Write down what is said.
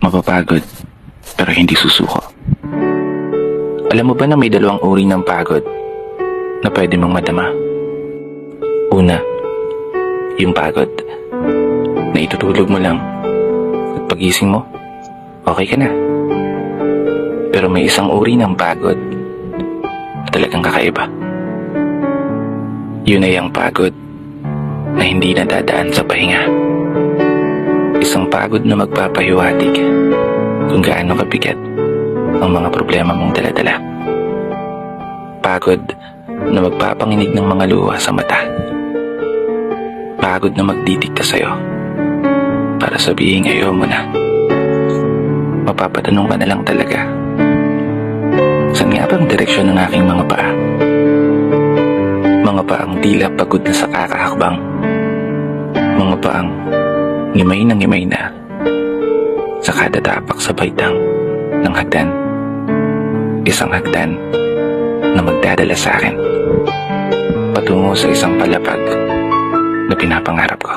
Mapapagod, pero hindi susuko. Alam mo ba na may dalawang uri ng pagod na pwede mong madama? Una, yung pagod na itutulog mo lang at pagising mo, okay ka na. Pero may isang uri ng pagod na talagang kakaiba. Yun ay ang pagod na hindi nadadaan sa pahinga. Isang pagod na magpapahiwatig kung gaano kabigat ang mga problema mong daladala. Pagod na magpapanginig ng mga luha sa mata. Pagod na magdidikta sa'yo para sabihin ayaw mo na. Mapapatanong ka na lang talaga, saan nga bang direksyon ng aking mga paa? Mga paang tila pagod na sa kakahakbang. Mga paang ngimay na sa kada tapak sa baitang ng hagdan. Isang hagdan na magdadala sa akin patungo sa isang palapag na pinapangarap ko.